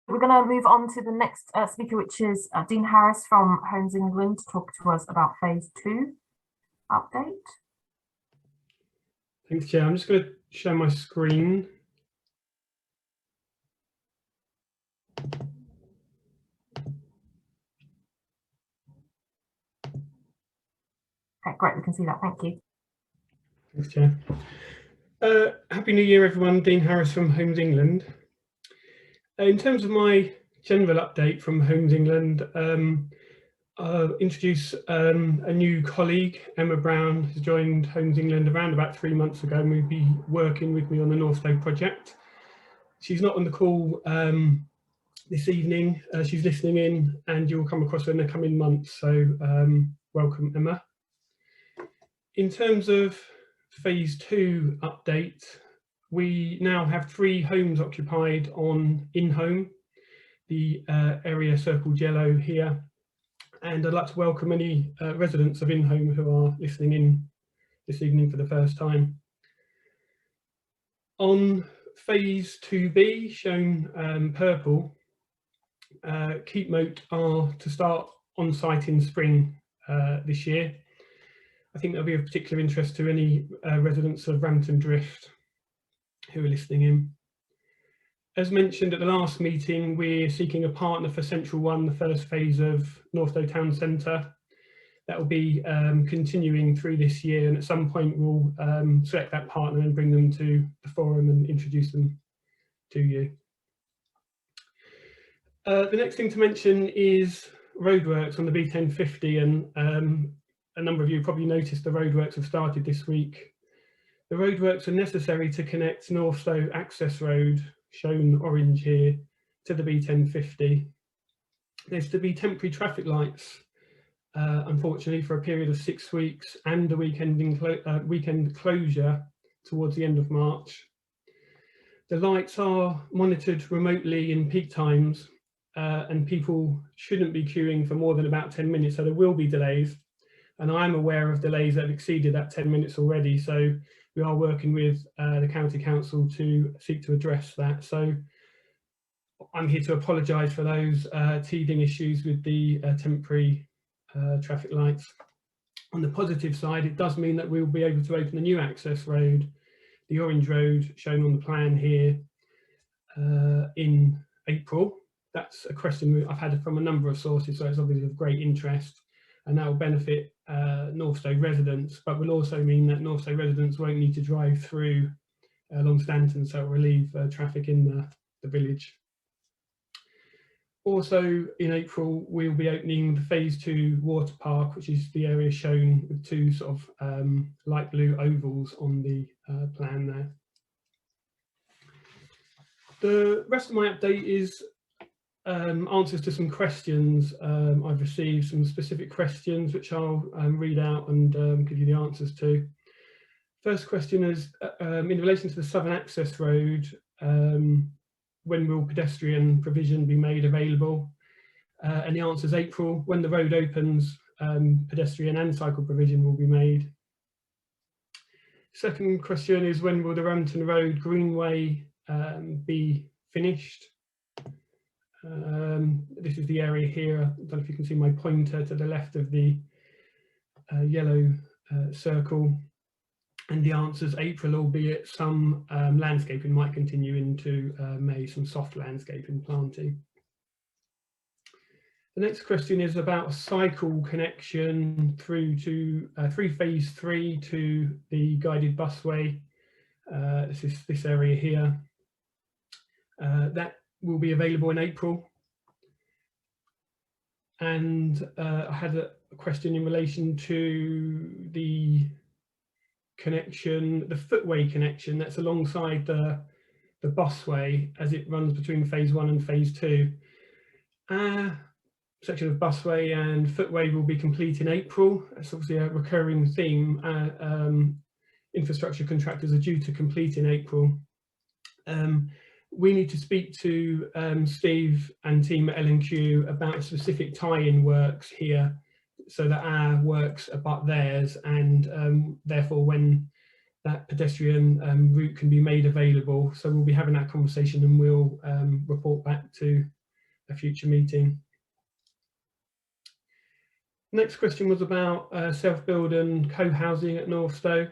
we're going to move on to the next speaker, which is Dean Harris from Homes England, to talk to us about phase 2 update. Thanks, Chair. I'm just going to share my screen. Okay, great, we can see that. Thank you. Thanks, Chair. Happy New Year, everyone. Dean Harris from Homes England. In terms of my general update from Homes England, I'll introduce a new colleague, Emma Brown, who's joined Homes England around about 3 months ago and will be working with me on the Northstowe project. She's not on the call this evening. She's listening in, and you'll come across her in the coming months. So welcome, Emma. In terms of phase 2 update, we now have 3 homes occupied on in-home, the area circled yellow here. And I'd like to welcome any residents of in-home who are listening in this evening for the first time. On phase 2B, shown purple, Keep Moat are to start on site in spring this year. I think that'll be of particular interest to any residents of Rampton Drift who are listening in. As mentioned at the last meeting, we're seeking a partner for Central 1, the first phase of Northstowe Town Centre. That will be continuing through this year, and at some point we'll select that partner and bring them to the forum and introduce them to you. The next thing to mention is roadworks on the B1050, and a number of you probably noticed the roadworks have started this week. The roadworks are necessary to connect Northstowe Access Road, shown orange here, to the B1050. There's to be temporary traffic lights, unfortunately, for a period of 6 weeks and a weekend closure towards the end of March. The lights are monitored remotely in peak times, and people shouldn't be queuing for more than about 10 minutes, so there will be delays. And I'm aware of delays that have exceeded that 10 minutes already, so we are working with the County Council to seek to address that. So I'm here to apologise for those teething issues with the temporary traffic lights. On the positive side, it does mean that we'll be able to open a new access road, the orange road shown on the plan here, in April. That's a question I've had from a number of sources, so it's obviously of great interest, and that will benefit Northstowe residents, but will also mean that Northstowe residents won't need to drive through Long Stanton, so it will relieve traffic in the village. Also in April, we'll be opening the phase 2 water park, which is the area shown with 2 sort of light blue ovals on the plan there. The rest of my update is answers to some questions I've received, some specific questions which I'll read out and give you the answers to. First question is in relation to the Southern Access Road, when will pedestrian provision be made available? And the answer is April. When the road opens, pedestrian and cycle provision will be made. Second question is, when will the Rampton Road Greenway be finished? This is the area here. I don't know if you can see my pointer to the left of the yellow circle. And the answer is April, albeit some landscaping might continue into May, some soft landscaping planting. The next question is about a cycle connection through to phase 3 to the guided busway. This is this area here. That will be available in April. And I had a question in relation to the connection, the footway connection that's alongside the busway as it runs between phase 1 and phase 2. Section of busway and footway will be complete in April. It's obviously a recurring theme. Infrastructure contractors are due to complete in April. We need to speak to Steve and team at L&Q about specific tie-in works here, so that our works abut theirs, and therefore when that pedestrian route can be made available. So we'll be having that conversation, and we'll report back to a future meeting. Next question was about self-build and co-housing at Northstowe.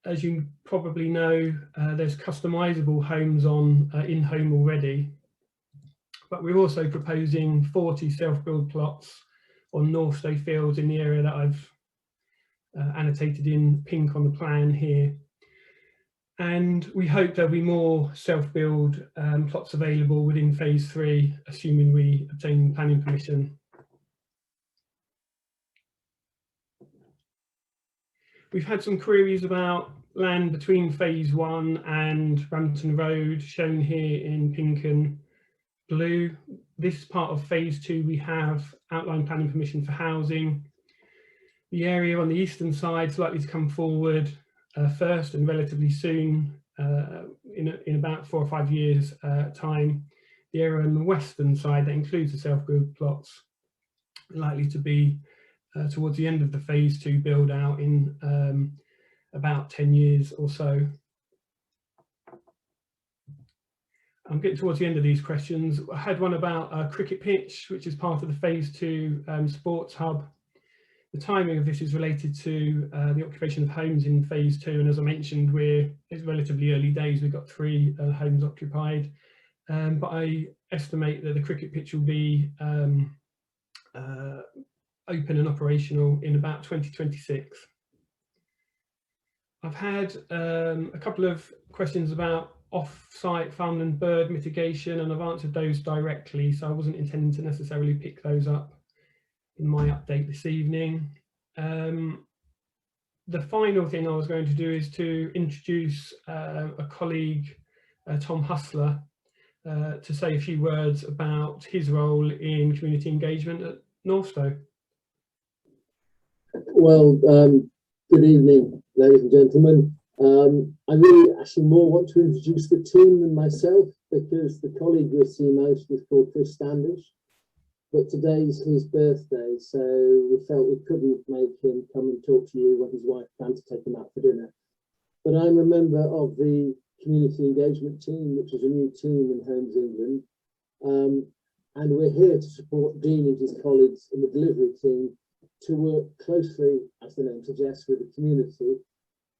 As you probably know, there's customisable homes on in-home already, but we're also proposing 40 self-build plots on Northstowe fields in the area that I've annotated in pink on the plan here. And we hope there'll be more self-build plots available within phase 3, assuming we obtain planning permission. We've had some queries about land between phase 1 and Rampton Road, shown here in pink and blue. This is part of phase 2. We have outline planning permission for housing. The area on the eastern side is likely to come forward first and relatively soon, in about 4 or 5 years time. The area on the western side, that includes the self-build plots, likely to be towards the end of the phase 2 build out in about 10 years or so. I'm getting towards the end of these questions. I had one about a cricket pitch, which is part of the phase 2 sports hub. The timing of this is related to the occupation of homes in phase 2, and as I mentioned, it's relatively early days. We've got 3 homes occupied, but I estimate that the cricket pitch will be open and operational in about 2026. I've had a couple of questions about off-site farmland bird mitigation, and I've answered those directly, so I wasn't intending to necessarily pick those up in my update this evening. The final thing I was going to do is to introduce a colleague, Tom Hustler, to say a few words about his role in community engagement at Northstowe. Well, good evening, ladies and gentlemen. I really actually more want to introduce the team than myself, because the colleague you'll see most is called Chris Standish, but today's his birthday, so we felt we couldn't make him come and talk to you when his wife planned to take him out for dinner. But I'm a member of the community engagement team, which is a new team in Homes England, and we're here to support Dean and his colleagues in the delivery team to work closely, as the name suggests, with the community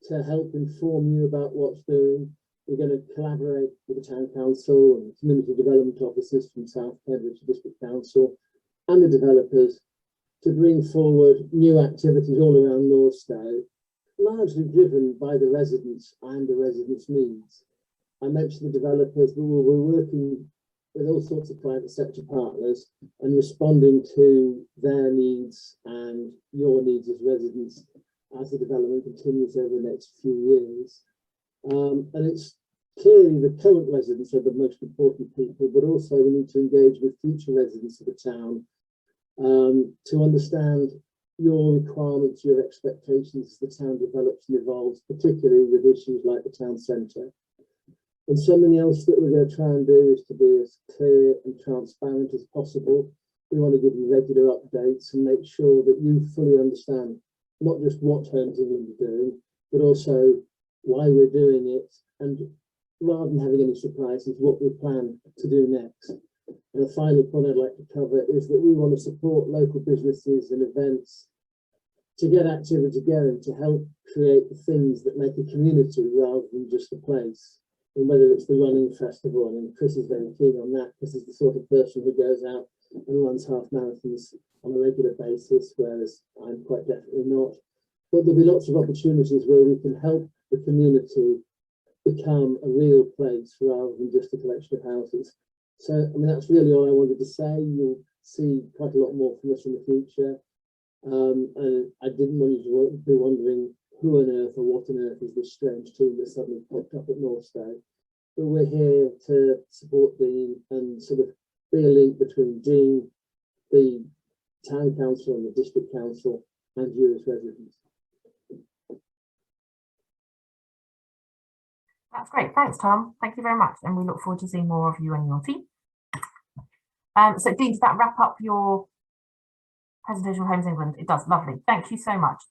to help inform you about what's doing. We're going to collaborate with the Town Council and community development officers from South Cambridge District Council and the developers to bring forward new activities all around Northstowe, largely driven by the residents and the residents' needs. I mentioned the developers, but we're working with all sorts of private sector partners and responding to their needs and your needs as residents as the development continues over the next few years. And it's clearly the current residents are the most important people, but also we need to engage with future residents of the town to understand your requirements, your expectations as the town develops and evolves, particularly with issues like the town centre. And something else that we're going to try and do is to be as clear and transparent as possible. We want to give you regular updates and make sure that you fully understand not just what Homes England are doing, but also why we're doing it, and rather than having any surprises, what we plan to do next. And the final point I'd like to cover is that we want to support local businesses and events to get activity going, to help create the things that make a community rather than just a place. And whether it's the running festival, and Chris is very keen on that, because he's the sort of person who goes out and runs half marathons on a regular basis, whereas I'm quite definitely not. But there'll be lots of opportunities where we can help the community become a real place rather than just a collection of houses. So, I mean, that's really all I wanted to say. You'll see quite a lot more from us in the future. And I didn't want you to be wondering who on earth or what on earth is this strange team that suddenly popped up at Northstowe. But we're here to support Dean and sort of be a link between Dean, the Town Council and the District Council, and you as residents. That's great. Thanks, Tom. Thank you very much. And we look forward to seeing more of you and your team. So Dean, does that wrap up your presentation of Homes England? It does. Lovely. Thank you so much.